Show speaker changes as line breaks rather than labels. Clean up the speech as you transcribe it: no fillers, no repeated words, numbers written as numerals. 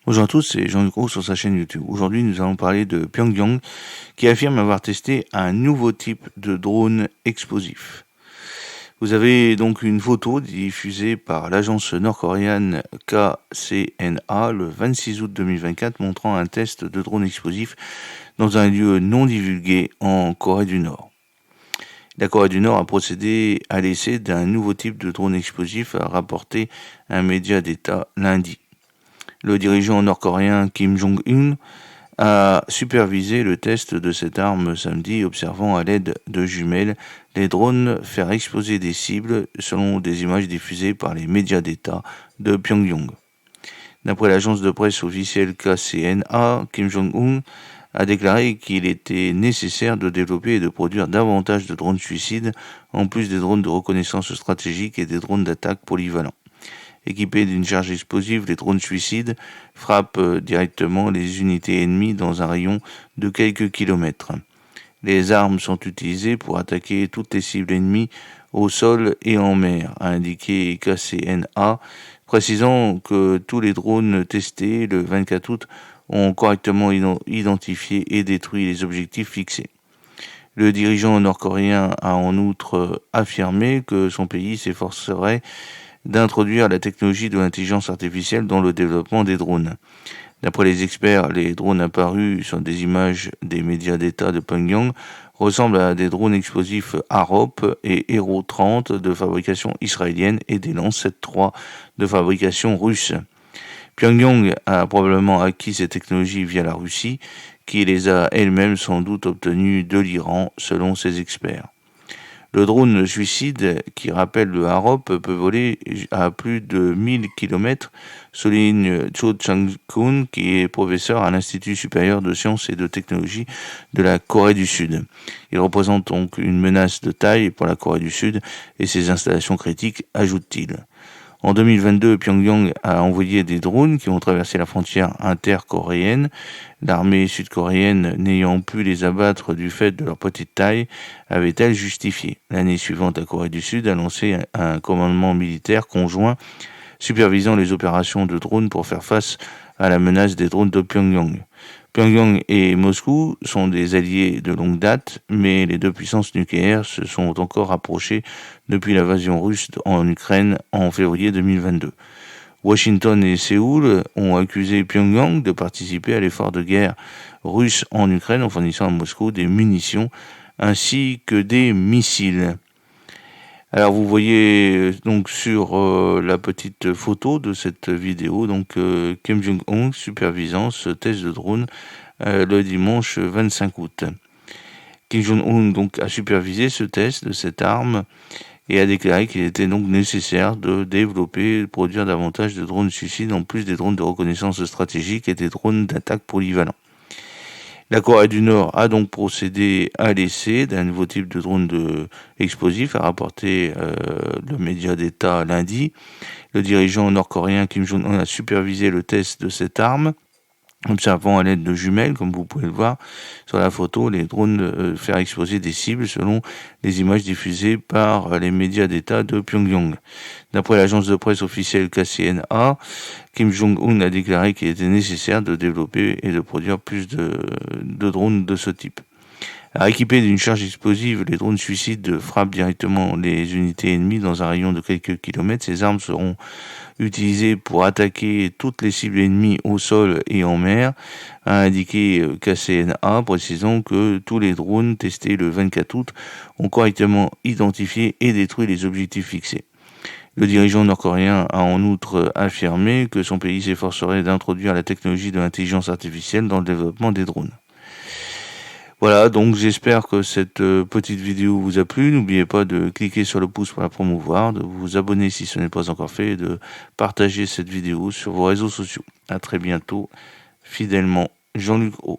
Bonjour à tous, c'est Jean-Luc Roux sur sa chaîne YouTube. Aujourd'hui, nous allons parler de Pyongyang qui affirme avoir testé un nouveau type de drone explosif. Vous avez donc une photo diffusée par l'agence nord-coréenne KCNA le 26 août 2024 montrant un test de drone explosif dans un lieu non divulgué en Corée du Nord. La Corée du Nord a procédé à l'essai d'un nouveau type de drone explosif, a rapporté un média d'État lundi. Le dirigeant nord-coréen Kim Jong-un a supervisé le test de cette arme samedi, observant à l'aide de jumelles les drones faire exploser des cibles selon des images diffusées par les médias d'État de Pyongyang. D'après l'agence de presse officielle KCNA, Kim Jong-un a déclaré qu'il était nécessaire de développer et de produire davantage de drones suicides, en plus des drones de reconnaissance stratégique et des drones d'attaque polyvalents. Équipés d'une charge explosive, les drones suicides frappent directement les unités ennemies dans un rayon de quelques kilomètres. Les armes sont utilisées pour attaquer toutes les cibles ennemies au sol et en mer, a indiqué KCNA, précisant que tous les drones testés le 24 août ont correctement identifié et détruit les objectifs fixés. Le dirigeant nord-coréen a en outre affirmé que son pays s'efforcerait d'introduire la technologie de l'intelligence artificielle dans le développement des drones. D'après les experts, les drones apparus sur des images des médias d'État de Pyongyang ressemblent à des drones explosifs Harop et Hero 30 de fabrication israélienne et des Lancet 3 de fabrication russe. Pyongyang a probablement acquis ces technologies via la Russie, qui les a elle-même sans doute obtenues de l'Iran, selon ses experts. Le drone suicide, qui rappelle le Harop, peut voler à plus de 1000 km, souligne Cho Chang-kun, qui est professeur à l'Institut supérieur de sciences et de technologie de la Corée du Sud. Il représente donc une menace de taille pour la Corée du Sud et ses installations critiques, ajoute-t-il. En 2022, Pyongyang a envoyé des drones qui ont traversé la frontière intercoréenne. L'armée sud-coréenne, n'ayant pu les abattre du fait de leur petite taille, avait-elle justifié. L'année suivante, la Corée du Sud a lancé un commandement militaire conjoint supervisant les opérations de drones pour faire face à la menace des drones de Pyongyang. Pyongyang et Moscou sont des alliés de longue date, mais les deux puissances nucléaires se sont encore rapprochées depuis l'invasion russe en Ukraine en février 2022. Washington et Séoul ont accusé Pyongyang de participer à l'effort de guerre russe en Ukraine en fournissant à Moscou des munitions ainsi que des missiles. Alors vous voyez donc sur la petite photo de cette vidéo Kim Jong-un supervisant ce test de drone le dimanche 25 août. Kim Jong-un donc a supervisé ce test de cette arme et a déclaré qu'il était donc nécessaire de développer et de produire davantage de drones suicides en plus des drones de reconnaissance stratégique et des drones d'attaque polyvalents. La Corée du Nord a donc procédé à l'essai d'un nouveau type de drone explosif, a rapporté le média d'État lundi. Le dirigeant nord-coréen Kim Jong-un a supervisé le test de cette arme, observant à l'aide de jumelles, comme vous pouvez le voir sur la photo, les drones faire exploser des cibles selon les images diffusées par les médias d'État de Pyongyang. D'après l'agence de presse officielle KCNA, Kim Jong-un a déclaré qu'il était nécessaire de développer et de produire plus de drones de ce type. Alors, équipés d'une charge explosive, les drones suicides frappent directement les unités ennemies dans un rayon de quelques kilomètres. Ces armes seront utilisées pour attaquer toutes les cibles ennemies au sol et en mer, a indiqué KCNA, précisant que tous les drones testés le 24 août ont correctement identifié et détruit les objectifs fixés. Le dirigeant nord-coréen a en outre affirmé que son pays s'efforcerait d'introduire la technologie de l'intelligence artificielle dans le développement des drones. Voilà, donc j'espère que cette petite vidéo vous a plu. N'oubliez pas de cliquer sur le pouce pour la promouvoir, de vous abonner si ce n'est pas encore fait et de partager cette vidéo sur vos réseaux sociaux. À très bientôt, fidèlement, Jean-Luc Roux.